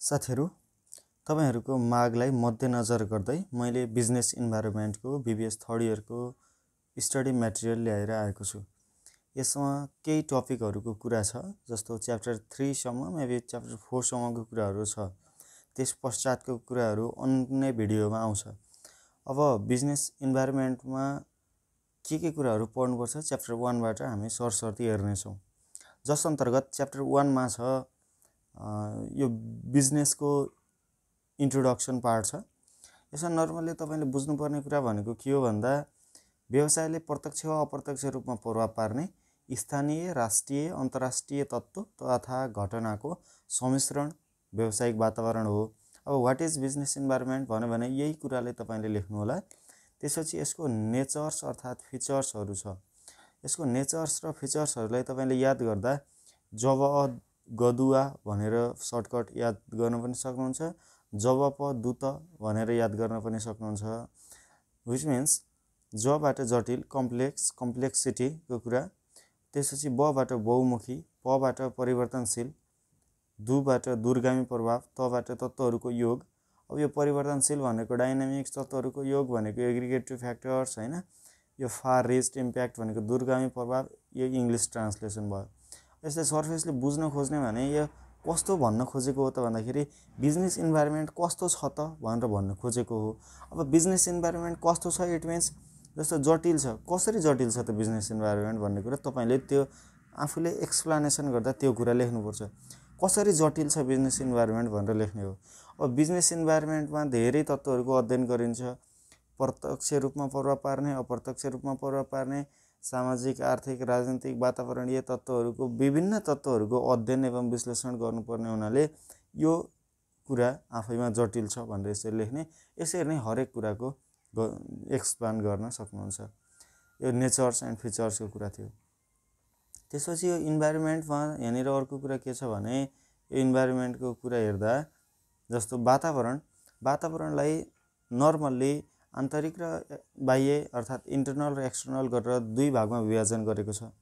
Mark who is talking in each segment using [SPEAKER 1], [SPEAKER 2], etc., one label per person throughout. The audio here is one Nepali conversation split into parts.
[SPEAKER 1] साथीहरु, तपाईहरुको मागलाई मध्यनजर गर्दै मैले बिजनेस इन्भाइरोमेन्टको बीबीएस थर्ड इयरको स्टडी मटेरियल ल्याएर आएको छु। यसमा केही टपिकहरुको कुरा छ, जस्तो च्याप्टर 3 सम्म मेबी च्याप्टर 4 सम्मको कुराहरु छ। त्यस पश्चातको कुराहरु अन्य भिडियोमा आउँछ। अब बिजनेस इन्भाइरोमेन्टमा के कुराहरु पढ्नुपर्छ च्याप्टर 1 बाट हामी सरसर्ती हेर्ने छौं। जस अन्तर्गत च्याप्टर 1 मा छ यो बिजनेसको इन्ट्रोडक्सन पार्ट छ। यसमा नर्मली तपाईले बुझ्नुपर्ने कुरा भनेको के हो भन्दा व्यवसायले प्रत्यक्ष वा अप्रत्यक्ष रूपमा प्रभाव पार्ने स्थानीय, राष्ट्रिय, अन्तर्राष्ट्रिय तत्त्व तथा घटनाको सम्मिश्रण व्यावसायिक वातावरण हो। अब व्हाट इज बिजनेस इन्भाइरोमेन्ट भन्यो भने यही कुराले तपाईले लेख्नु होला। त्यसपछि यसको नेचर्स अर्थात फिचर्सहरु छ। यसको नेचर्स र फिचर्सहरुलाई तपाईले याद गर्दा जब गदुवा भनेर सर्टकट याद गर्न पनि सक्नुहुन्छ, जब दुत भनेर याद गर्न पनि सक्नुहुन्छ। व्हिच मिन्स ज बाट जटिल कम्प्लेक्स कम्प्लेक्सिटी को कुरा, त्यसपछि ब बाट बहुमुखी, प बाट परिवर्तनशील, दु बाट दूरगामी प्रभाव, त बाट तत्त्वहरुको योग। अब यो परिवर्तनशील भनेको डायनामिक्स, तत्त्वहरुको योग भनेको एग्रिगेटिभ फ्याक्टर्स हैन। यो फार रिच्ड इम्प्याक्ट भनेको दूरगामी प्रभाव, यो इंग्लिश ट्रान्सलेसन भयो। यसले सरफेसले बुझ्न खोज्ने भने यो कस्तो भन्न खोजेको हो त भन्दाखेरि बिजनेस इन्भाइरोमेन्ट कस्तो छ त भनेर भन्न खोजेको हो। अब बिजनेस इन्भाइरोमेन्ट कस्तो छ इट मिन्स जस्तो जटिल छ, कसरी जटिल छ त बिजनेस इन्भाइरोमेन्ट भन्ने कुरा तपाईले त्यो आफूले एक्सप्लेनेसन गर्दा त्यो कुरा लेख्नुपर्छ। कसरी जटिल छ बिजनेस इन्भाइरोमेन्ट भनेर लेख्ने हो। अब बिजनेस इन्भाइरोमेन्टमा धेरै तत्त्वहरुको अध्ययन गरिन्छ। प्रत्यक्ष रूपमा प्रभाव पार्ने, अप्रत्यक्ष रूपमा प्रभाव पार्ने, सामाजिक, आर्थिक, राजनीतिक, वातावरणीय तत्त्वहरुको विभिन्न तत्त्वहरुको अध्ययन एवं विश्लेषण गर्नुपर्ने हुनाले यो कुरा आफैमा जटिल छ भनेर यसरी लेख्ने। यसरी नै हरेक कुराको एक्सप्लेन गर्न सक्नुहुन्छ। यो नेचर्स एन्ड फिचर्सको कुरा थियो। त्यसपछि यो इन्भाइरोमेन्टमा यहाँनिर अर्को कुरा के छ भने यो इन्भाइरोमेन्टको कुरा हेर्दा जस्तो वातावरणलाई नर्मल्ली आन्तरिक र बाह्य अर्थात इन्टरनल र एक्सटर्नल गरेर दुई भागमा विभाजन गरेको छ।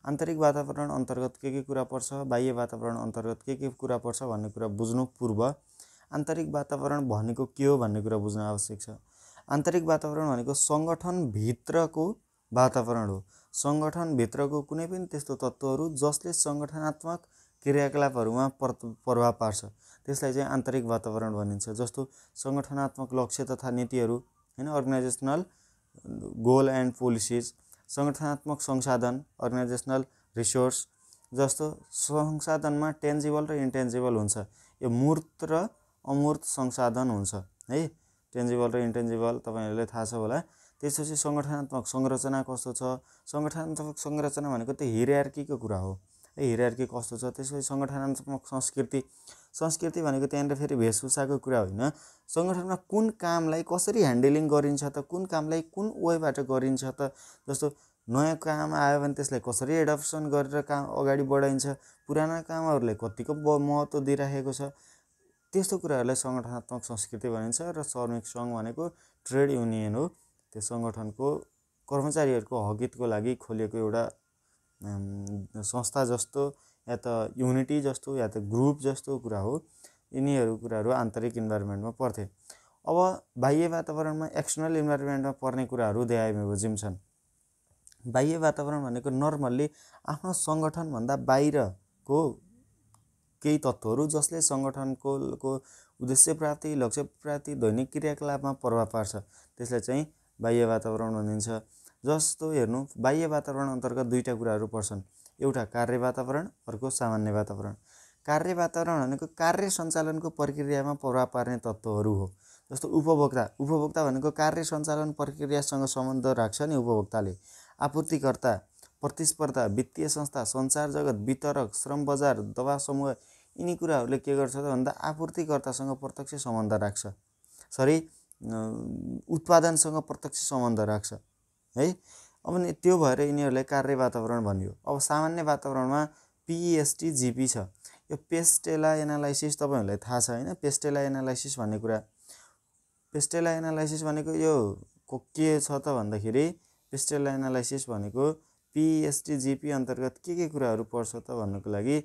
[SPEAKER 1] आन्तरिक वातावरण अन्तर्गत के कुरा पर्छ, बाह्य वातावरण अन्तर्गत के कुरा पर्छ भन्ने कुरा बुझ्नु पूर्व आन्तरिक वातावरण भनेको के हो भन्ने कुरा बुझ्न आवश्यक छ। आन्तरिक वातावरण भनेको संगठन भित्रको वातावरण हो। संगठन भित्रको कुनै पनि त्यस्तो तत्त्वहरु जसले संगठनात्मक क्रियाकलापहरुमा प्रभाव पार्छ त्यसलाई चाहिँ आन्तरिक वातावरण भनिन्छ। जस्तो संगठनात्मक लक्ष्य तथा नीतिहरु हैन, अर्गनाइजेसनल गोल एन्ड पोलिसीज, संगठनात्मक संसाधन अर्गनाइजेसनल रिसोर्स। जस्तो संसाधनमा टेन्जिबल र इन्टेन्जिबल हुन्छ। यो मूर्त र अमूर्त संसाधन हुन्छ है। टेन्जिबल र इन्टेन्जिबल तपाईहरुलाई थाहा छ होला। त्यसपछि संगठनात्मक संरचना कस्तो छ, संगठनात्मक संरचना भनेको त्यो हियरार्कीको कुरा हो। हियरार्की कस्तो छ। त्यसपछि संगठनात्मक संस्कृति भनेको त्यहाँनिर फेरि भेषभूषाको कुरा होइन। संगठनमा कुन कामलाई कसरी ह्यान्डलिङ गरिन्छ त, कुन कामलाई कुन वेबाट गरिन्छ त। जस्तो नयाँ काम आयो भने त्यसलाई कसरी एडप्सन गरेर काम अगाडि बढाइन्छ, पुराना कामहरुलाई कतिको महत्त्व दिइराखेको छ, त्यस्तो कुराहरुलाई संगठनात्मक संस्कृति भनिन्छ। र श्रमिक सङ्घ भनेको ट्रेड युनियन हो। त्यो संगठनको कर्मचारीहरुको हकहितको लागि खोलेको एउटा संस्था जस्तो या त युनिटी जस्तो या त ग्रुप जस्तो कुरा हो। यिनीहरु कुराहरु आन्तरिक इन्भाइरोमेन्टमा पर्थे। अब बाह्य वातावरणमा एक्सटर्नल इन्भाइरोमेन्टमा पर्ने कुराहरु देहाइमेबोजिम छन्। बाह्य वातावरण भनेको नर्मल्ली आफ्नो संगठन भन्दा बाहिरको केही तत्त्वहरु जसले संगठनको उद्देश्य प्राप्ति, लक्ष्य प्राप्ति, दैनिक क्रियाकलापमा प्रभाव पार्छ त्यसलाई चाहिँ बाह्य वातावरण भनिन्छ। जस्तो हेर्नु बाह्य वातावरण अन्तर्गत दुईटा कुराहरु पर्छन्। एउटा कार्य वातावरण, अर्को सामान्य वातावरण। कार्य वातावरण भनेको कार्य सञ्चालनको प्रक्रियामा प्रभाव पार्ने तत्त्वहरु हो। जस्तो उपभोक्ता भनेको कार्य सञ्चालन प्रक्रियासँग सम्बन्ध राख्छ नि उपभोक्ताले। आपूर्तिकर्ता, प्रतिस्पर्धा, वित्तीय संस्था, सञ्चार जगत, वितरक, श्रम बजार, दबाव समूह, यिनी कुराहरुले के गर्छ त भन्दा आपूर्तिकर्तासँग प्रत्यक्ष सम्बन्ध राख्छ। उत्पादनसँग प्रत्यक्ष सम्बन्ध राख्छ है। अब नि त्यो भएर यिनीहरुलाई कार्य वातावरण भनियो। अब सामान्य वातावरणमा PEST GP छ। यो पेस्टेला एनालाइसिस तपाईहरुलाई थाहा छ हैन। पेस्टेला एनालाइसिस भन्ने कुरा, पेस्टेला एनालाइसिस भनेको यो के छ त भन्दाखेरि पेस्टेला एनालाइसिस भनेको PEST GP अन्तर्गत के कुराहरु पर्छ त भन्नको लागि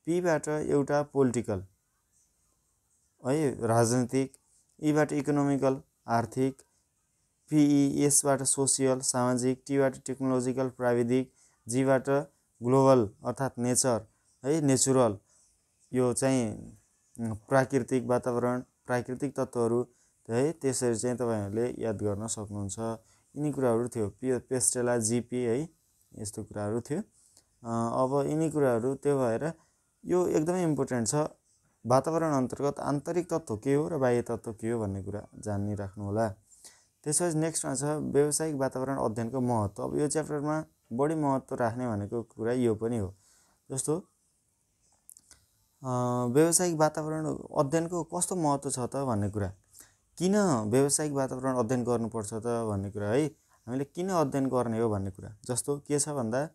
[SPEAKER 1] P बाट एउटा पोलिटिकल है राजनीतिक, ईबाट इकोनोमिकल आर्थिक, पिई यसबाट सोसियल सामाजिक, टीबाट टेक्नोलोजिकल प्राविधिक, जीबाट ग्लोबल अर्थात् नेचर है नेचुरल यो चाहिँ प्राकृतिक वातावरण प्राकृतिक तत्त्वहरू है त्यसरी चाहिँ तपाईहरुले याद गर्न सक्नुहुन्छ। यिनी कुराहरू थियो पेस्टेला जीपी है यस्तो कुराहरू थियो। अब यिनी कुराहरू त्यो भएर यो एकदमै इम्पोर्टेन्ट छ। वातावरण अन्तर्गत आन्तरिक तत्त्व के हो र बाह्य तत्त्व के हो भन्ने कुरा जानिराख्नु होला। त्यसपछि नेक्स्टमा छ व्यावसायिक वातावरण अध्ययनको महत्त्व। अब यो च्याप्टरमा बढी महत्त्व राख्ने भनेको कुरा यो पनि हो। जस्तो व्यावसायिक वातावरण अध्ययनको कस्तो महत्त्व छ त भन्ने कुरा, किन व्यावसायिक वातावरण अध्ययन गर्नुपर्छ त भन्ने कुरा है, हामीले किन अध्ययन गर्ने हो भन्ने कुरा। जस्तो के छ भन्दा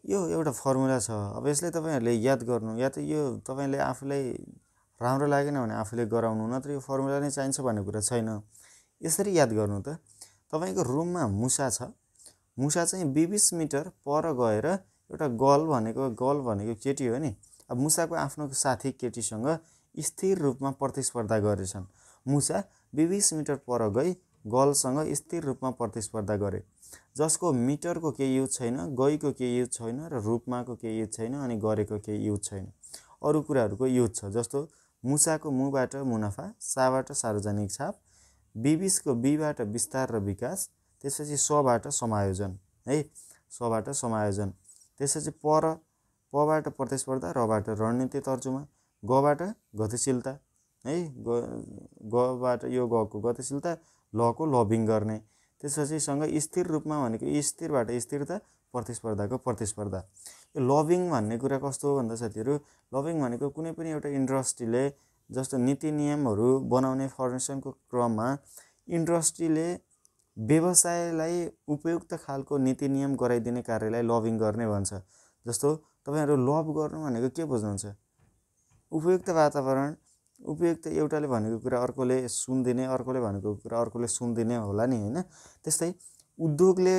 [SPEAKER 1] यो एउटा फर्मुला छ। अब यसले तपाईहरुले याद गर्नु या त यो तपाईले आफूलाई राम्रो लागेन भने आफूले गराउनु, नत्र यो फर्मुला नै चाहिन्छ भन्ने कुरा छैन। यसरी याद गर्नु त तपाईको रुममा मुसा छ, मुसा चाहिँ 20 मिटर पर गएर एउटा गल भनेको केटी हो नि। अब मुसाको आफ्नो साथी केटीसँग स्थिर रूपमा प्रतिस्पर्धा गरेछन्। मुसा 20 मिटर पर गई गलसँग स्थिर रूपमा प्रतिस्पर्धा गरे, जसको मिटरको केही युज छैन, गईको केही युज छैन र रूपमाको केही युज छैन अनि गरेको केही युज छैन। अरु कुराहरुको युज छ। जस्तो मुसाको मुबाट मुनाफा, साबाट सार्वजनिक छाप, 20 को बीबाट विस्तार र विकास, त्यसपछि सबाट समायोजन है सबाट समायोजन, त्यसपछि पबाट प्रतिस्पर्धा, रबाट रणनीति तर्जुमा, गबाट गतिशीलता है गबाट यो गको गतिशीलता, लको लबिङ गर्ने, त्यसपछि सँग स्थिर रूपमा भनेको स्थिरबाट स्थिरता, प्रतिस्पर्धाको प्रतिस्पर्धा। यो लबिङ भन्ने कुरा कस्तो हो भन्दा साथीहरु, लबिङ भनेको कुनै पनि एउटा इन्डस्ट्रीले जस्तो नीति नियमहरू बनाउने फर्मेसनको क्रममा इन्डस्ट्रीले व्यवसायलाई उपयुक्त खालको नीति नियम गराइदिने कार्यलाई लबिङ गर्ने भन्छ। जस्तो तपाईहरु लब गर्नु भनेको के बुझ्नुहुन्छ? उपयुक्त वातावरण, उपयुक्त एउटाले भनेको कुरा अर्कोले सुन्दिने, अर्कोले भनेको कुरा अर्कोले सुन्दिने होला नि हैन। त्यस्तै उद्योगले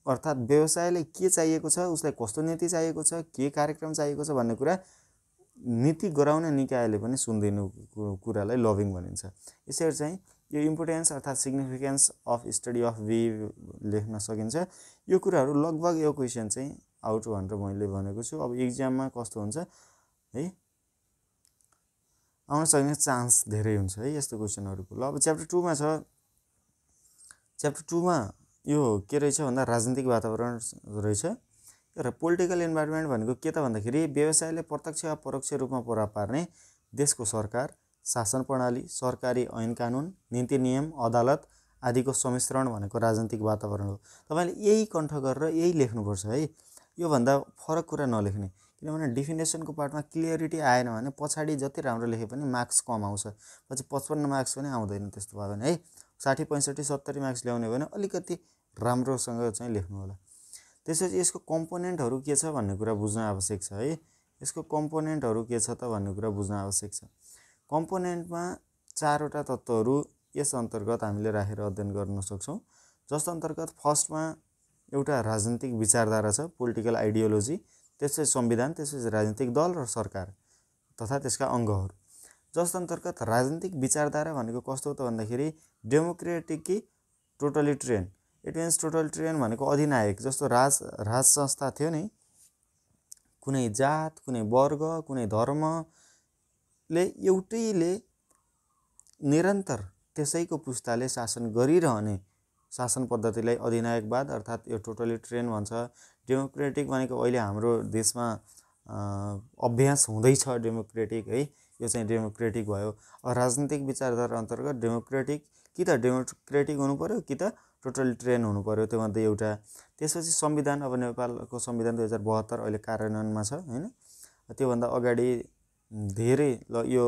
[SPEAKER 1] अर्थात् व्यवसायले के चाहिएको छ, उसलाई कस्तो नीति चाहिएको छ, के कार्यक्रम चाहिएको छ भन्ने कुरा नीति गराउने निकायले पनि सुन्दिनु कुरालाई लबिङ भनिन्छ। यसरी चाहिँ यो इम्पोर्टेन्स अर्थात् significance of study of B लेख्न सकिन्छ। यो कुराहरू लगभग यो क्वेशन चाहिँ आउट भनेर मैले भनेको छु। अब एक्जाममा कस्तो हुन्छ है, आउन सक्ने चान्स धेरै हुन्छ है यस्तो क्वेशनहरुको। ल अब च्याप्टर 2 मा छ। च्याप्टर 2 मा यो के रहेछ भन्दा राजनीतिक वातावरण रहेछ। र पोलिटिकल इन्भाइरोमेन्ट भनेको के त भन्दाखेरि व्यवसायले प्रत्यक्ष वा परोक्ष रूपमा प्रभाव पार्ने देशको सरकार, शासन प्रणाली, सरकारी ऐन कानुन, नीति नियम, अदालत आदिको सम्मिश्रण भनेको राजनीतिक वातावरण हो। तपाईले यही कण्ठ गरेर यही लेख्नुपर्छ है, यो भन्दा फरक कुरा नलेख्ने। किनभने डेफिनेसनको पार्टमा क्लियरिटी आएन भने पछाडी जति राम्रो लेखे पनि मार्क्स कम आउँछ, पछि 55 मार्क्स पनि आउँदैन। त्यस्तो भयो भने है 60 65 70 मार्क्स ल्याउने भने अलिकति राम्रोसँग चाहिँ लेख्नु होला। त्यसपछि यसको कम्पोनेन्टहरु के छ भन्ने कुरा बुझ्न आवश्यक छ है। यसको कम्पोनेन्टहरु के छ त भन्ने कुरा बुझ्न आवश्यक छ। कम्पोनेन्टमा 4 वटा तत्त्वहरु यस अन्तर्गत हामीले राखेर अध्ययन गर्न सक्छौं। जस अन्तर्गत फर्स्टमा एउटा राजनीतिक विचारधारा छ, पोलिटिकल आइडियोलोजी, त्यसपछि संविधान, त्यसपछि राजनीतिक दल र सरकार तथा त्यसका अंगहरु। जस अन्तर्गत राजनीतिक विचारधारा भनेको कस्तो हो त भन्दाखेरि डेमोक्रेटिक कि टोटलिटेरियन। इट मिन्स टोटलिटेरियन भनेको अधिनायक जस्तो राज संस्था थियो नि, कुनै जात, कुनै वर्ग, कुनै धर्मले एउटैले निरन्तर त्यसैको पुस्ताले शासन गरिरहने शासन पद्धतिलाई अधिनायकवाद अर्थात् यो टोटलिटेरियन भन्छ। डेमोक्रेटिक भनेको अहिले हाम्रो देशमा अभ्यास हुँदैछ डेमोक्रेटिक है, यो चाहिँ डेमोक्रेटिक भयो। राजनीतिक विचारधारा अन्तर्गत डेमोक्रेटिक कि त डेमोक्रेटिक हुनु पर्यो कि त टोटलिटेरियन हुनु पर्यो, त्यो मध्ये एउटा। त्यसपछि संविधान, अब नेपालको संविधान 2072 अहिले कार्यान्वयनमा छ हैन। त्यो भन्दा अगाडि धेरै यो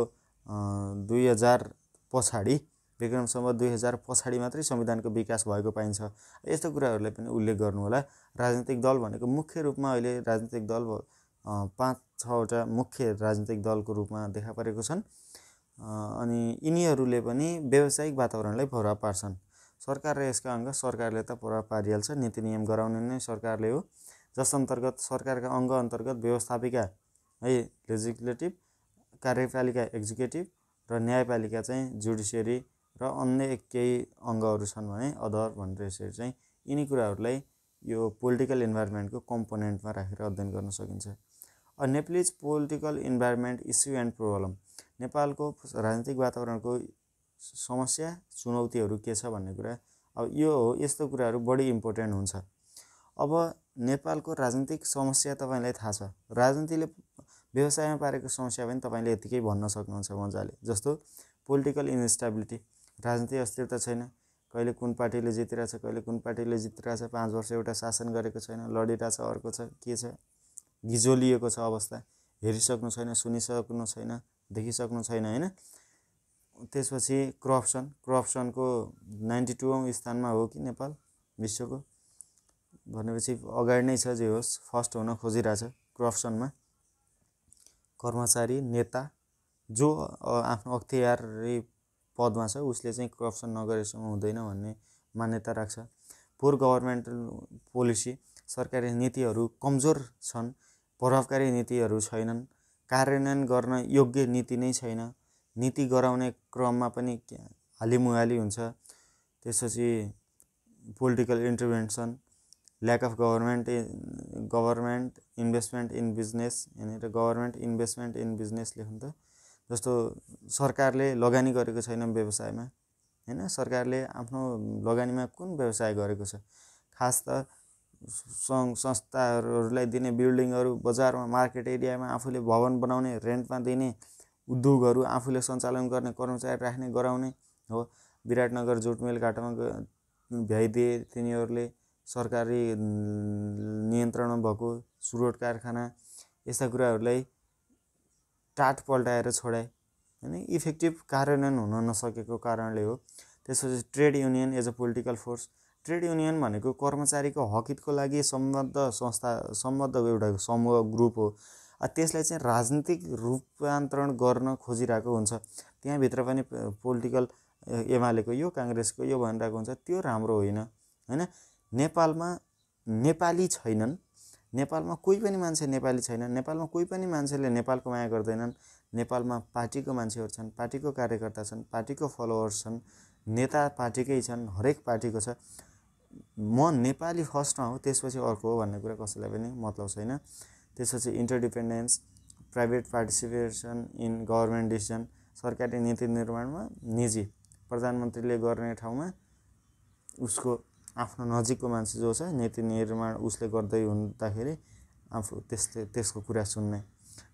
[SPEAKER 1] 2000 पछाडी विक्रम सम्वत 2000 पछाडी मात्रै संविधानको विकास भएको पाइन्छ। यस्तो कुराहरुलाई पनि उल्लेख गर्नु होला। राजनीतिक दल भनेको मुख्य रूपमा अहिले राजनीतिक दल 5-6 वटा मुख्य राजनीतिक दलको रूपमा देखा परेको छन्। अनि यिनीहरूले पनि व्यावसायिक वातावरणलाई प्रभाव पार्छन्। सरकार र यसका अंग, सरकारले त प्रभाव पारिहाल्छ, नीति नियम गराउने नै सरकारले हो। जस अन्तर्गत सरकारका अंग अन्तर्गत व्यवस्थापिका है लेजिस्लेटिभ, कार्यपालिका एक्जिक्युटिभ, र न्यायपालिका चाहिँ जुडिसियरी र अन्य केही अङ्गहरू छन् भने अदर भनेर यसरी चाहिँ यिनी कुराहरूलाई यो पोलिटिकल इन्भाइरोमेन्टको कम्पोनेन्टमा राखेर अध्ययन गर्न सकिन्छ। Nepalese political environment issue and problem, नेपालको राजनीतिक वातावरणको समस्या चुनौतीहरू के छ भन्ने कुरा अब यो हो। यस्तो कुराहरू बढी इम्पोर्टेन्ट हुन्छ। अब नेपालको राजनीतिक समस्या तपाईँलाई थाहा छ, राजनीतिले व्यवसायमा पारेको समस्या पनि तपाईँले यतिकै भन्न सक्नुहुन्छ मजाले। जस्तो पोलिटिकल इन्स्टेबिलिटी, राजनीतिक अस्थिरता छैन, कहिले कुन पार्टीले जितिरहेछ, कहिले कुन पार्टीले जितिरहेछ, 5 वर्ष एउटा शासन गरेको छैन, लडिरहेछ, अर्को छ, के छ, गिजोलिएको छ अवस्था, हेरिसक्नु छैन, सुनिसक्नु छैन, देखिसक्नु छैन होइन। त्यसपछि करप्सनको 92औं स्थानमा हो कि नेपाल विश्वको भनेपछि अगाडि नै छ, जे होस् फर्स्ट हुन खोजिरहेछ करप्सनमा। कर्मचारी नेता जो आफ्नो अख्तियारी पदमा छ उसले चाहिँ करप्सन नगरेसम्म हुँदैन भन्ने मान्यता राख्छ। पुर गभर्मेन्टल पोलिसी, सरकारी नीतिहरू कमजोर छन्, प्रभावकारी नीतिहरू छैनन्, कार्यान्वयन गर्न योग्य नीति नै छैन, नीति गराउने क्रममा पनि हालिमुहाली हुन्छ। त्यसपछि political intervention, lack of government investment in business, यहाँनिर गभर्मेन्ट इन्भेस्टमेन्ट इन बिजनेस लेख्नु त, जस्तो सरकारले लगानी गरेको छैन व्यवसायमा होइन, सरकारले आफ्नो लगानीमा कुन व्यवसाय गरेको छ, खास त सङ्घ संस्थाहरूलाई दिने बिल्डिङहरू, बजारमा मार्केट एरियामा आफूले भवन बनाउने, रेन्टमा दिने, उद्योगहरू आफूले सञ्चालन गर्ने, कर्मचारी राख्ने गराउने हो। विराटनगर जुटमिल घाटामा भ्याइदिए तिनीहरूले, सरकारी नियन्त्रणमा भएको सुरोट कारखाना, यस्ता कुराहरूलाई टाट पल्टाएर छोडाए होइन, इफेक्टिभ कार्यान्वयन हुन नसकेको कारणले हो। त्यसपछि trade union as a political force, trade union भनेको कर्मचारीको हकितको लागि सम्बद्ध एउटा समूह ग्रुप हो। त्यसलाई चाहिँ राजनीतिक रूपान्तरण गर्न खोजिरहेको हुन्छ। त्यहाँभित्र पनि पोलिटिकल एमालेको यो, काङ्ग्रेसको यो भनिरहेको हुन्छ, त्यो राम्रो होइन होइन। नेपालमा नेपाली छैनन्, नेपालमा कोही पनि मान्छे नेपाली छैनन्, नेपालमा कोही पनि मान्छेले नेपालको माया गर्दैनन्। नेपालमा पार्टीको मान्छेहरू छन्, पार्टीको कार्यकर्ता छन्, पार्टीको फलोवर्स छन्, नेता पार्टीकै छन्, हरेक पार्टीको छ। म नेपाली फर्स्टमा हो त्यसपछि अर्को हो भन्ने कुरा कसैलाई पनि मतलब छैन। त्यसपछि interdependence, private participation in government decision, सरकारी नीति निर्माणमा निजी प्रधानमन्त्रीले गर्ने ठाउँमा उसको आफ्नो नजिकको मान्छे जो छ नीति निर्माण उसले गर्दै हुँदाखेरि आफू त्यसको कुरा सुन्ने।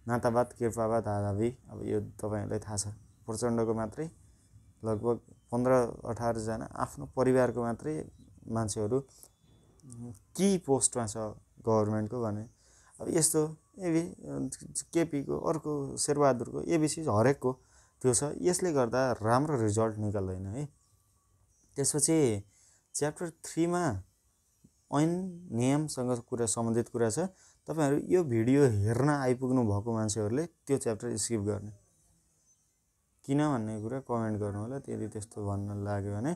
[SPEAKER 1] नातावाद, कृपावाद, हावी, अब यो तपाईँहरूलाई थाहा छ, प्रचण्डको मात्रै लगभग 15-18 जना आफ्नो परिवारको मात्रै मान्छेहरू की पोस्टमा छ गभर्मेन्टको भने। अब यस्तो केपीको, अर्को शेरबहादुरको, एबिसी हरेकको त्यो छ। यसले गर्दा राम्रो रिजल्ट निकाल्दैन है। त्यसपछि च्याप्टर 3 मा ऐन नियमसँग कुरा सम्बन्धित कुरा छ। तपाईँहरू यो भिडियो हेर्न आइपुग्नु भएको मान्छेहरूले त्यो च्याप्टर स्किप गर्ने, किन भन्ने कुरा कमेन्ट गर्नु होला यदि त्यस्तो भन्न लाग्यो भने।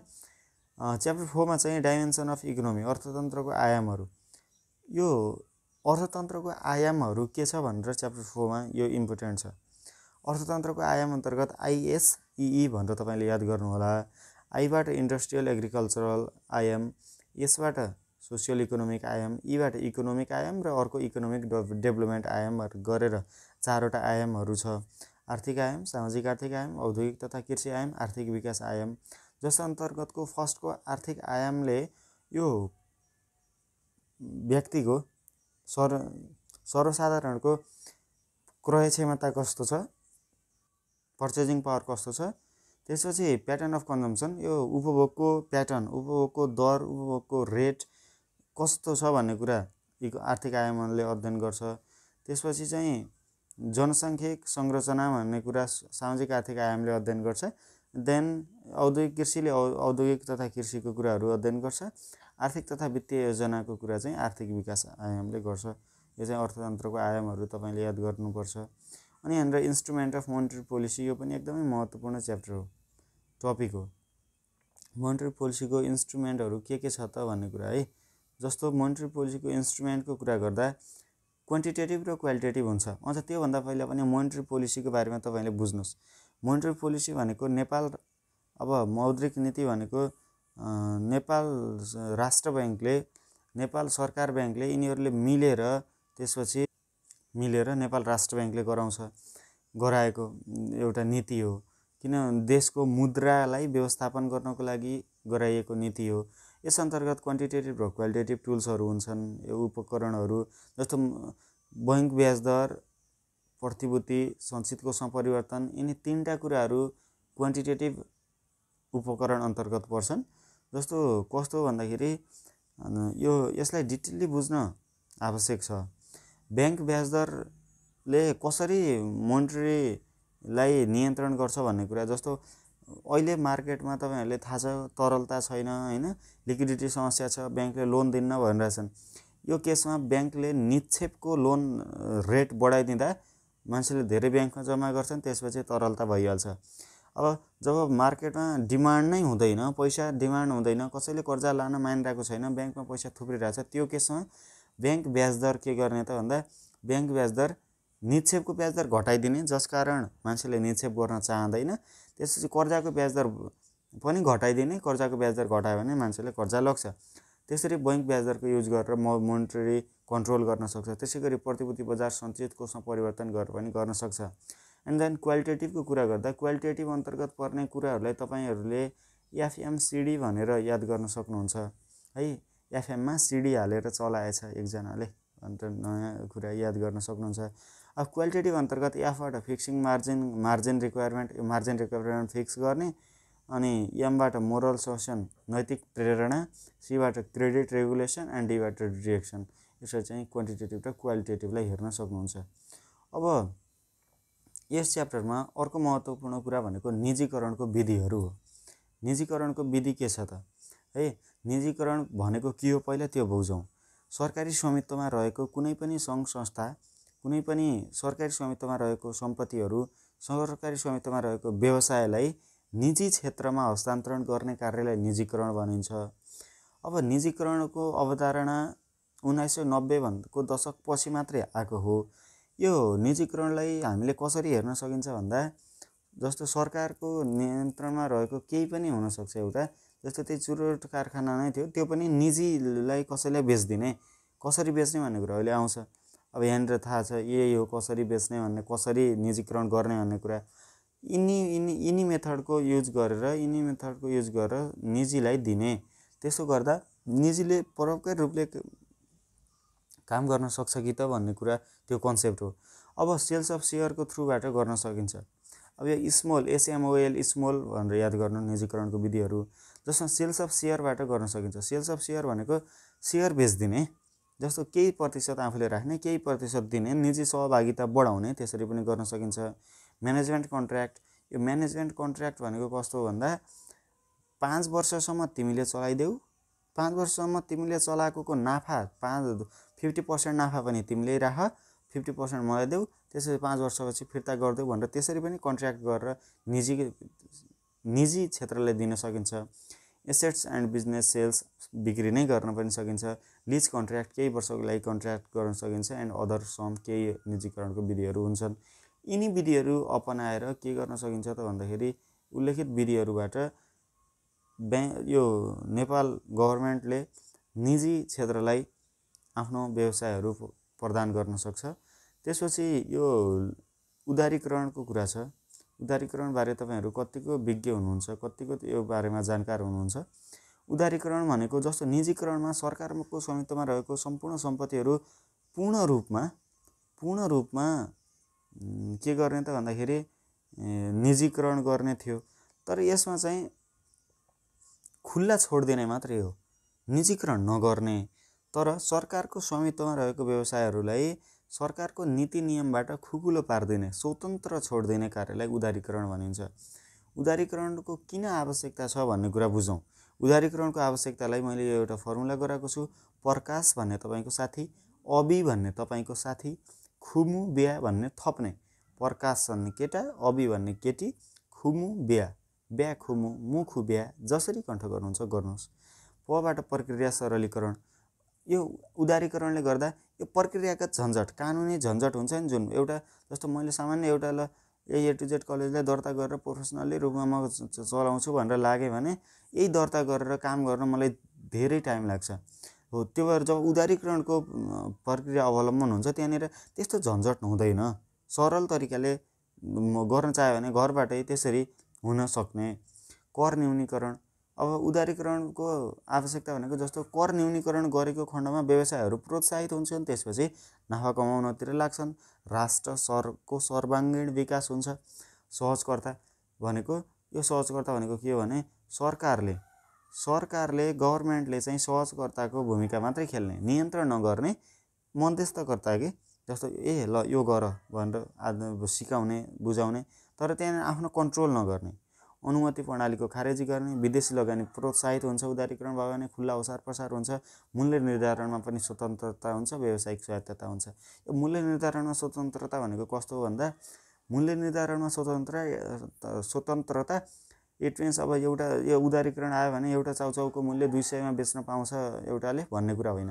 [SPEAKER 1] च्याप्टर 4 मा चाहिँ डाइमेन्सन अफ इकोनोमी, अर्थतन्त्रको आयामहरू। यो अर्थतन्त्रको आयामहरू के छ भनेर च्याप्टर 4 मा यो इम्पोर्टेन्ट छ। अर्थतन्त्रको आयाम अन्तर्गत ISEE भनेर तपाईँले याद गर्नु होला। आईबाट इन्डस्ट्रियल एग्रिकल्चरल आयाम, यसबाट सोसियल इकोनोमिक आयाम, यीबाट इकोनोमिक आयाम र अर्को इकोनोमिक डेभलपमेन्ट आयामहरू गरेर 4वटा आयामहरू छ। आर्थिक आयाम, सामाजिक आर्थिक आयाम, औद्योगिक तथा कृषि आयाम, आर्थिक विकास आयाम। जस अन्तर्गतको फर्स्टको आर्थिक आयामले यो व्यक्तिको सर्वसाधारणको क्रय क्षमता कस्तो छ, पर्चेजिङ पावर कस्तो छ। त्यसपछि प्याटर्न अफ कन्जम्सन, यो उपभोगको प्याटर्न, उपभोगको दर, उपभोगको रेट कस्तो छ भन्ने कुरा आर्थिक आयामले अध्ययन गर्छ। त्यसपछि चाहिँ जनसाङ्ख्यिक संरचना भन्ने कुरा सामाजिक आर्थिक आयामले अध्ययन गर्छ। देन औद्योगिक कृषिले औद्योगिक तथा कृषिको कुराहरू अध्ययन गर्छ। आर्थिक तथा वित्तीय योजनाको कुरा चाहिँ आर्थिक विकास आयामले गर्छ। यो चाहिँ अर्थतन्त्रको आयामहरू तपाईँले याद गर्नुपर्छ। अनि यहाँनिर इन्स्ट्रुमेन्ट अफ मोनेटरी पोलिसी, यो पनि एकदमै महत्त्वपूर्ण च्याप्टर हो, टपिक हो। मोनेटरी पोलिसीको इन्स्ट्रुमेन्टहरू के छ त भन्ने कुरा है। जस्तो मोनेटरी पोलिसीको इन्स्ट्रुमेन्टको कुरा गर्दा क्वान्टिटेटिभ र क्वालिटेटिभ हुन्छ। अझ त्योभन्दा पहिला पनि मोनेटरी पोलिसीको बारेमा तपाईँले बुझ्नुहोस्। मोनेटरी पोलिसी भनेको नेपाल अब मौद्रिक नीति भनेको नेपाल राष्ट्र ब्याङ्कले नेपाल सरकार ब्याङ्कले यिनीहरूले मिलेर त्यसपछि नेपाल राष्ट्र ब्याङ्कले गराएको एउटा नीति हो। किन देशको मुद्रालाई व्यवस्थापन गर्नको लागि गराइएको नीति हो। यस अन्तर्गत क्वान्टिटेटिभ र क्वालिटेटिभ टुल्सहरू हुन्छन्, यो उपकरणहरू जस्तो बैङ्क ब्याज दर, प्रतिभूति, सञ्चितको संपरिवर्तन, यिनी तीनटा कुराहरू क्वान्टिटेटिभ उपकरण अन्तर्गत पर्छन्। जस्तो कस्तो भन्दाखेरि यसलाई डिटेलली बुझ्न आवश्यक छ। ब्याङ्क ब्याज दरले कसरी मोनेटरीलाई नियन्त्रण गर्छ भन्ने कुरा, जस्तो अहिले मार्केटमा तपाईहरुले थाहा छ तरलता छैन हैन, लिक्विडिटी समस्या छ, ब्याङ्कले लोन दिन्न भनिरहेछन्। यो केसमा ब्याङ्कले निक्षेपको लोन रेट बढाइदिँदा मान्छेले धेरै ब्याङ्कमा जम्मा गर्छन्, त्यसपछि तरलता भइहाल्छ। अब जब मार्केटमा डिमान्ड नै हुँदैन, पैसा डिमान्ड हुँदैन, कसैले कर्जा लान मानिरहेको छैन, ब्याङ्कमा पैसा थुप्रिरहेछ, त्यो केसमा ब्याङ्क ब्याज दर के गर्ने त भन्दा ब्याङ्क ब्याज दर निक्षेपको ब्याज दर घटाइदिने, जसकारण मान्छेले निक्षेप गर्न चाहँदैन। त्यसपछि कर्जाको ब्याज दर पनि घटाइदिने, कर्जाको ब्याज दर घटायो भने मान्छेले कर्जा लग्छ। त्यसरी बैङ्क ब्याज दरको युज गरेर मोनेटरी कन्ट्रोल गर्न सक्छ। त्यसैगरी प्रतिभूति बजार सञ्चितको परिवर्तन गरेर पनि गर्न सक्छ। एन्ड देन क्वालिटेटिभको कुरा गर्दा क्वालिटेटिभ अन्तर्गत पर्ने कुराहरूलाई तपाईहरुले एफएमसिडी भनेर याद गर्न सक्नुहुन्छ है। एफएममा सिडी हालेर चलाएछ एकजनाले भनेर नयाँ कुरा याद गर्न सक्नुहुन्छ। अब क्वालिटेटिभ अन्तर्गत एफबाट फिक्सिङ मार्जिन रिक्वायरमेन्ट फिक्स गर्ने, अनि एमबाट मोरल ससन नैतिक प्रेरणा, सीबाट क्रेडिट रेगुलेसन एन्ड डीबाट डिरेक्सन। यसरी चाहिँ क्वान्टिटेटिभ र क्वालिटेटिभलाई हेर्न सक्नुहुन्छ। अब यस च्याप्टरमा अर्को महत्त्वपूर्ण कुरा भनेको निजीकरणको विधिहरू हो। निजीकरणको विधि के छ त है, निजीकरण भनेको के हो पहिला त्यो बुझौँ। सरकारी स्वामित्वमा रहेको कुनै पनि सङ्घ संस्था, कुनै पनि सरकारी स्वामित्वमा रहेको सम्पत्तिहरू, सरकारी स्वामित्वमा रहेको व्यवसायलाई निजी क्षेत्रमा हस्तान्तरण गर्ने कार्यलाई निजीकरण भनिन्छ। अब निजीकरणको अवधारणा 1990 को दशक पछि मात्रै आएको हो। यो निजीकरणलाई हामीले कसरी हेर्न सकिन्छ भन्दा, जस्तो सरकारको नियन्त्रणमा रहेको केही पनि हुनसक्छ एउटा, जस्तो त्यही चुरोट कारखाना नै थियो, त्यो पनि निजीलाई कसैलाई बेच्दिने, कसरी बेच्ने भन्ने कुरा अहिले आउँछ। अब यहाँनिर थाहा छ यही हो कसरी बेच्ने भन्ने, कसरी निजीकरण गर्ने भन्ने कुरा। यिनी मेथडको युज गरेर निजीलाई दिने। त्यसो गर्दा निजीले परोक्ष रूपले काम गर्न सक्छ कि त भन्ने कुरा त्यो कन्सेप्ट हो। अब सेल्स अफ सेयरको थ्रुबाट गर्न सकिन्छ। अब यो स्मल SMOL स्मल भनेर याद गर्नु निजीकरणको विधिहरू। जसमा सेल्स अफ सेयरबाट गर्न सकिन्छ। सेल्स अफ सेयर भनेको सेयर बेच्दिने, जस्तो केही प्रतिशत आफूले राख्ने, केही प्रतिशत दिने, निजी सहभागिता बढाउने, त्यसरी पनि गर्न सकिन्छ। म्यानेजमेन्ट कन्ट्र्याक्ट, यो म्यानेजमेन्ट कन्ट्र्याक्ट भनेको कस्तो भन्दा 5 वर्षसम्म तिमीले चलाइदेऊ, 5 वर्षसम्म तिमीले चलाएको नाफा 50% नाफा पनि तिमीले राख, 50% मलाई देऊ, त्यसपछि 5 वर्षपछि फिर्ता गर्देऊ भनेर त्यसरी पनि कन्ट्र्याक्ट गरेर निजी क्षेत्रलाई दिन सकिन्छ। एसेट्स एन्ड बिजनेस सेल्स बिक्री नै गर्न पनि सकिन्छ। लिज कन्ट्र्याक्ट केही वर्षको लागि कन्ट्र्याक्ट गर्न सकिन्छ। एन्ड अदर सम केही निजीकरणको विधिहरू हुन्छन्। यिनी विधिहरू अपनाएर के गर्न सकिन्छ त भन्दाखेरि उल्लेखित विधिहरूबाट यो नेपाल गभर्नमेन्टले निजी क्षेत्रलाई आफ्नो व्यवसायहरू प्रदान गर्न सक्छ। त्यसपछि यो उदारीकरणको कुरा छ। उदारीकरण बारे तपाईहरु कतिको विज्ञ हुनुहुन्छ, कतिको यो बारेमा जानकार हुनुहुन्छ। उदारीकरण भनेको जस्तो निजीकरणमा सरकारको स्वामित्वमा रहेको सम्पूर्ण सम्पत्तिहरू पूर्ण रूपमा के गर्ने त भन्दाखेरि निजीकरण गर्ने थियो। तर यसमा चाहिँ खुल्ला छोड्दिने मात्रै हो, निजीकरण नगर्ने। तर सरकारको स्वामित्वमा रहेको व्यवसायहरूलाई सरकारको नीति नियमबाट खुकुलो पार्दिने, स्वतन्त्र छोड्दिने कार्यलाई उदारीकरण भनिन्छ। उदारीकरणको किन आवश्यकता छ भन्ने कुरा बुझौँ। उदारीकरणको आवश्यकतालाई मैले एउटा फर्मुला गराएको छु। प्रकाश भन्ने तपाईको साथी, अबि भन्ने तपाईको साथी, खुमु ब्या भन्ने थप्ने। प्रकाश भन्ने केटा, अबि भन्ने केटी, खुमु ब्या, ब्या खुमु, मुखु ब्या, जसरी कण्ठ गर्नुहुन्छ गर्नुहोस्। पबाट प्रक्रिया सरलीकरण। यो उदारीकरणले गर्दा यो प्रक्रियागत झन्झट, कानुनी झन्झट हुन्छ नि जुन एउटा, जस्तो मैले सामान्य एउटा ए टु जेड कलेजलाई दर्ता गरेर प्रोफेसनली रूपमा म चलाउँछु भनेर लाग्यो भने यही दर्ता गरेर काम गर्न मलाई धेरै टाइम लाग्छ। हो त्यो भएर जब उदारीकरणको प्रक्रिया अवलम्बन हुन्छ त्यहाँनिर त्यस्तो झन्झट हुँदैन, सरल तरिकाले गर्न चाह्यो भने घरबाटै त्यसरी हुन सक्ने। कर न्यूनीकरण, अब उदारीकरणको आवश्यकता भनेको जस्तो कर न्यूनीकरण गरेको खण्डमा व्यवसायहरू प्रोत्साहित हुन्छन्, त्यसपछि नाफा कमाउनतिर लाग्छन्, राष्ट्रको सर्वाङ्गीण विकास हुन्छ। सहजकर्ता भनेको यो सहजकर्ता भनेको के हो भने सरकारले गभर्मेन्टले चाहिँ सहजकर्ताको भूमिका मात्रै खेल्ने, नियन्त्रण नगर्ने मध्यस्थकर्ता कि जस्तो ल यो गर भनेर सिकाउने बुझाउने, तर त्यहाँ आफ्नो कन्ट्रोल नगर्ने, अनुमति प्रणालीको खारेजी गर्ने, विदेशी लगानी प्रोत्साहित हुन्छ उदारीकरण भयो भने, खुल्ला ओसार प्रसार हुन्छ, मूल्य निर्धारणमा पनि स्वतन्त्रता हुन्छ, व्यावसायिक स्वायत्तता हुन्छ। यो मूल्य निर्धारणमा स्वतन्त्रता भनेको कस्तो हो भन्दा मूल्य निर्धारणमा स्वतन्त्रता इट मिन्स अब एउटा यो उदारीकरण आयो भने एउटा चाउचाउको मूल्य 200मा बेच्न पाउँछ एउटाले भन्ने कुरा होइन।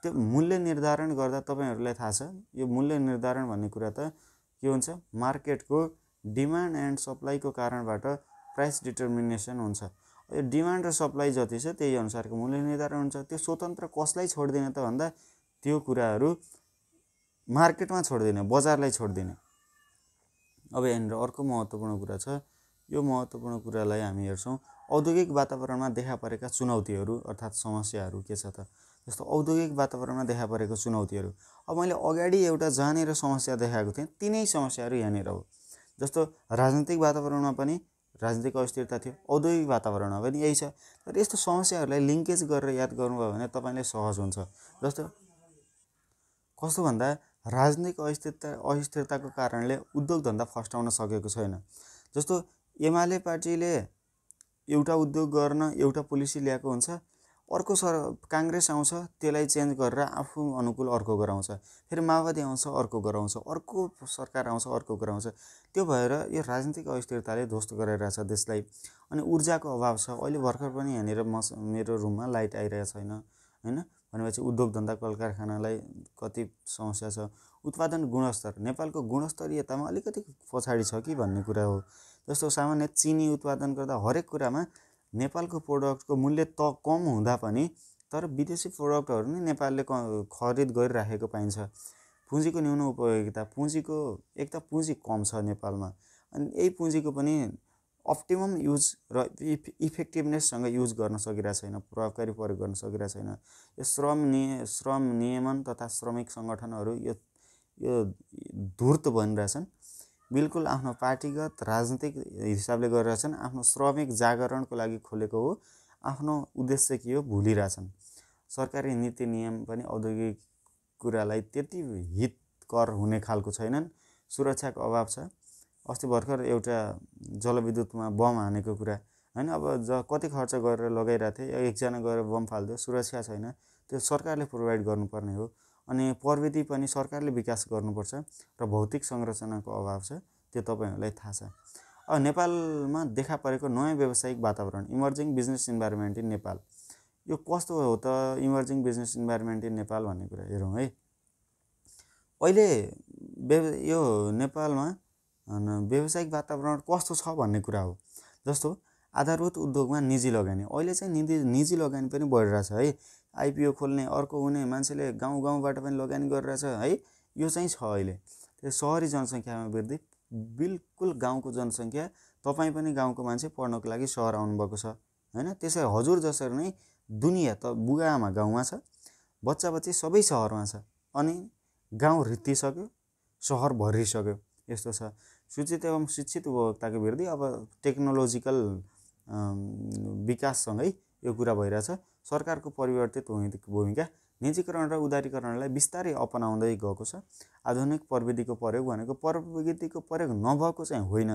[SPEAKER 1] त्यो मूल्य निर्धारण गर्दा तपाईँहरूलाई थाहा छ यो मूल्य निर्धारण भन्ने कुरा त के हुन्छ, मार्केटको डिमान्ड एन्ड सप्लाईको कारणबाट प्राइस डिटर्मिनेसन हुन्छ। यो डिमान्ड र सप्लाई जति छ त्यही अनुसारको मूल्य निर्धारण हुन्छ। त्यो स्वतन्त्र कसलाई छोडिदिने त भन्दा त्यो कुराहरू मार्केटमा छोडिदिने, बजारलाई छोडिदिने। अब यहाँनिर अर्को महत्त्वपूर्ण कुरा छ, यो महत्त्वपूर्ण कुरालाई हामी हेर्छौँ औद्योगिक वातावरणमा देखा परेका चुनौतीहरू अर्थात् समस्याहरू के छ त। जस्तो औद्योगिक वातावरणमा देखा परेको चुनौतीहरू, अब मैले अगाडि एउटा जहाँनिर समस्या देखाएको थिएँ तिनै समस्याहरू यहाँनिर हो। जस्तो राजनीतिक वातावरणमा पनि राजनीतिक अस्थिरता थियो, औद्योगिक वातावरणमा पनि यही छ। तर यस्तो समस्याहरूलाई लिङ्केज गरेर याद गर्नुभयो भने तपाईँलाई सहज हुन्छ। जस्तो कस्तो भन्दा राजनीतिक अस्थिरताको कारणले उद्योग धन्दा फस्टाउन सकेको छैन। जस्तो एमाले पार्टीले एउटा उद्योग गर्न एउटा पोलिसी ल्याएको हुन्छ, अर्को काङ्ग्रेस आउँछ त्यसलाई चेन्ज गरेर आफू अनुकूल अर्को गराउँछ, फेरि माओवादी आउँछ अर्को गराउँछ, अर्को सरकार आउँछ अर्को गराउँछ। त्यो भएर यो राजनीतिक अस्थिरताले ध्वस्त गराइरहेछ देशलाई। अनि ऊर्जाको अभाव छ, अहिले भर्खर पनि यहाँनिर मेरो रुममा लाइट आइरहेको छैन होइन, भनेपछि उद्योग धन्दा कल कारखानालाई कति समस्या छ। उत्पादन गुणस्तर, नेपालको गुणस्तरीयतामा अलिकति पछाडि छ कि भन्ने कुरा हो। जस्तो सामान्य चिनी उत्पादन गर्दा हरेक कुरामा नेपालको प्रोडक्टको मूल्य त कम हुँदा पनि तर विदेशी प्रोडक्टहरू नै नेपालले खरिद गरिराखेको पाइन्छ। पुँजीको न्यून उपयोगिता, एक त पुँजी कम छ नेपालमा, अनि यही पुँजीको पनि अप्टिमम युज र इफेक्टिभनेससँग युज गर्न सकिरहेको छैन, प्रभावकारी प्रयोग गर्न सकिरहेको छैन। यो श्रम नियमन तथा श्रमिक सङ्गठनहरू यो धूर्त बनिरहेछन्, बिल्कुल आफ्नो पार्टीगत राजनीतिक हिसाबले गरिरहेछन्, आफ्नो श्रमिक जागरणको लागि खोलेको हो, आफ्नो उद्देश्य के हो भुलिरहेछन्। सरकारी नीति नियम पनि औद्योगिक कुरालाई त्यति हितकर हुने खालको छैनन्, सुरक्षाको अभाव छ। अस्ति भर्खर एउटा जलविद्युतमा बम हानेको कुरा होइन, अब कति खर्च गरेर लगाइरहेको थिएँ, एकजना गएर बम फालिदियो, सुरक्षा छैन, त्यो सरकारले प्रोभाइड गर्नुपर्ने हो। अनि प्रविधि पनि सरकारले विकास गर्नुपर्छ र भौतिक संरचनाको अभाव छ, त्यो तपाईँहरूलाई थाहा छ। अब नेपालमा देखा परेको नयाँ व्यावसायिक वातावरण, emerging business environment in Nepal, यो कस्तो हो त emerging business environment in Nepal भन्ने कुरा हेरौँ है। अहिले यो नेपालमा व्यावसायिक वातावरण कस्तो छ भन्ने कुरा हो। जस्तो आधारभूत उद्योगमा निजी लगानी, अहिले चाहिँ निजी लगानी पनि बढिरहेछ है, आइपिओ खोल्ने अर्को हुने, मान्छेले गाउँबाट पनि लगानी गरिरहेछ है, यो चाहिँ छ अहिले। त्यो सहरी जनसङ्ख्यामा वृद्धि, बिल्कुल गाउँको जनसङ्ख्या, तपाईँ पनि गाउँको मान्छे पढ्नको लागि सहर आउनुभएको छ होइन, त्यसै हजुर जसरी नै दुनियाँ त बुवाआमा गाउँमा छ, बच्चा बच्ची सबै सहरमा छ, अनि गाउँ रित्तिसक्यो, सहर भरिसक्यो, यस्तो छ। सूचित एवं शिक्षित उपभोक्ताको वृद्धि, अब टेक्नोलोजिकल विकाससँगै यो कुरा भइरहेछ। सरकारको परिवर्तित भूमिका, निजीकरण र उदारीकरणलाई बिस्तारै अपनाउँदै गएको छ। आधुनिक प्रविधिको प्रयोग भनेको प्रविधिको प्रयोग नभएको चाहिँ होइन,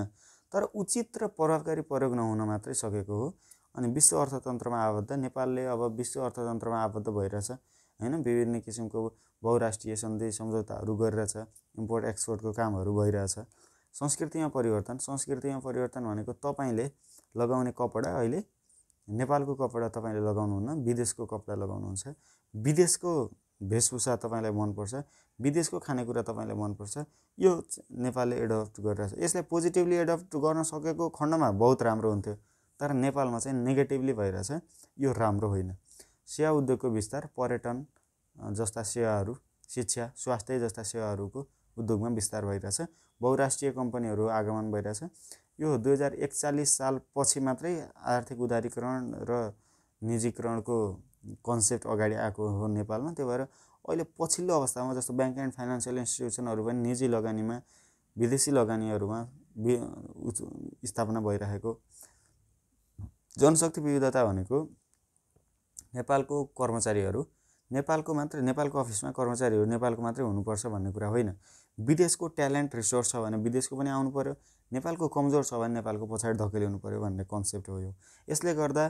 [SPEAKER 1] तर उचित र प्रभावकारी प्रयोग नहुन मात्रै सकेको हो। अनि विश्व अर्थतन्त्रमा आबद्ध, नेपालले अब विश्व अर्थतन्त्रमा आबद्ध भइरहेछ होइन, विभिन्न किसिमको बहुराष्ट्रिय सन्धि सम्झौताहरू गरिरहेछ, इम्पोर्ट एक्सपोर्टको कामहरू भइरहेछ। संस्कृतिमा परिवर्तन भनेको तपाईँले लगाउने कपडा अहिले नेपालको कपडा तपाईँले लगाउनुहुन्न, विदेशको कपडा लगाउनुहुन्छ। विदेशको वेशभूषा तपाईँलाई मनपर्छ, विदेशको खानेकुरा तपाईँलाई मनपर्छ, यो नेपालले एडप्ट गरिरहेछ। यसलाई पोजिटिभली एडप्ट गर्न सकेको खण्डमा बहुत राम्रो हुन्थ्यो, तर नेपालमा चाहिँ नेगेटिभली भइरहेछ, यो राम्रो होइन। सेवा उद्योगको विस्तार, पर्यटन जस्ता सेवाहरू, शिक्षा, स्वास्थ्य जस्ता सेवाहरूको उद्योगमा विस्तार भइरहेछ, बहुराष्ट्रिय कम्पनीहरू आगमन भइरहेछ। यो 2041 साल पछि मात्रै आर्थिक उदारीकरण र निजीकरणको कन्सेप्ट अगाडि आएको हो नेपालमा। त्यो भएर अहिले पछिल्लो अवस्थामा जस्तो ब्याङ्क एन्ड फाइनेन्सियल इन्स्टिट्युसनहरू पनि निजी लगानीमा, विदेशी लगानीहरूमा स्थापना भइरहेको। जनशक्ति विविधता भनेको नेपालको कर्मचारीहरू नेपालको अफिसमा कर्मचारीहरू नेपालको मात्रै हुनुपर्छ भन्ने कुरा होइन। विदेशको ट्यालेन्ट रिसोर्स छ भने विदेशको पनि आउनु पर्यो, नेपालको कमजोर छ भने नेपालको पछाडि धकेलिनु पर्यो भन्ने कन्सेप्ट हो यो। यसले गर्दा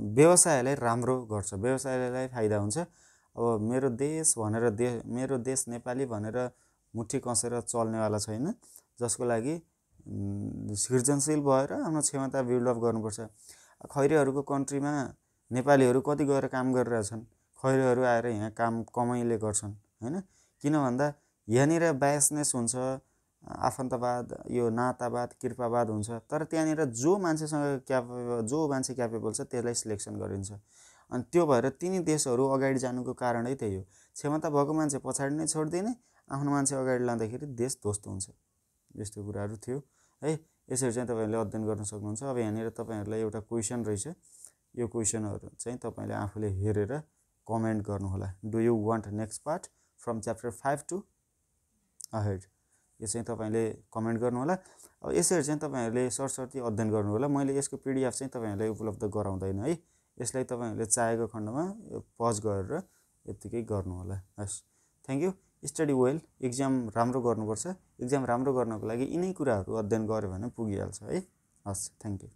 [SPEAKER 1] व्यवसायलाई राम्रो गर्छ, व्यवसायलाई फाइदा हुन्छ। अब मेरो देश नेपाली भनेर मुठी कसेर चल्नेवाला छैन, जसको लागि सृजनशील भएर आफ्नो क्षमता बिल्डअप गर्नुपर्छ। खैरेहरूको कन्ट्रीमा नेपालीहरू कति गएर काम गरिरहेछन्, खैरेहरू आएर यहाँ काम कमाइले गर्छन् होइन। किन भन्दा यहाँनिर बायसनेस हुन्छ, आफन्तवाद, यो नातावाद, कृपावाद हुन्छ, तर त्यहाँनिर जो मान्छे क्यापेबल छ त्यसलाई सिलेक्सन गरिन्छ। अनि त्यो भएर तिनी देशहरू अगाडि जानुको कारणै त्यही हो। क्षमता भएको मान्छे पछाडि नै छोडिदिने, आफ्नो मान्छे अगाडि लाँदाखेरि देश ध्वस्त हुन्छ। यस्तो कुराहरू थियो है। यसरी चाहिँ तपाईँहरूले अध्ययन गर्न सक्नुहुन्छ। अब यहाँनिर तपाईँहरूलाई एउटा क्वेसन रहेछ, यो क्वेसनहरू चाहिँ तपाईँले आफूले हेरेर कमेन्ट गर्नुहोला। Do you want next part from chapter 5 to ahead, यो चाहिँ तपाईँले कमेन्ट गर्नुहोला। अब यसरी चाहिँ तपाईँहरूले सरसर्ती अध्ययन गर्नुहोला। मैले यसको पिडिएफ चाहिँ तपाईँहरूलाई उपलब्ध गराउँदैन है। यसलाई तपाईँहरूले चाहेको खण्डमा पज गरेर यत्तिकै गर्नुहोला। हस्, thank you. Study well, exam राम्रो गर्नुपर्छ। इक्जाम राम्रो गर्नको लागि यिनै कुराहरू अध्ययन गऱ्यो भने पुगिहाल्छ है। हस्, थ्याङ्क यू।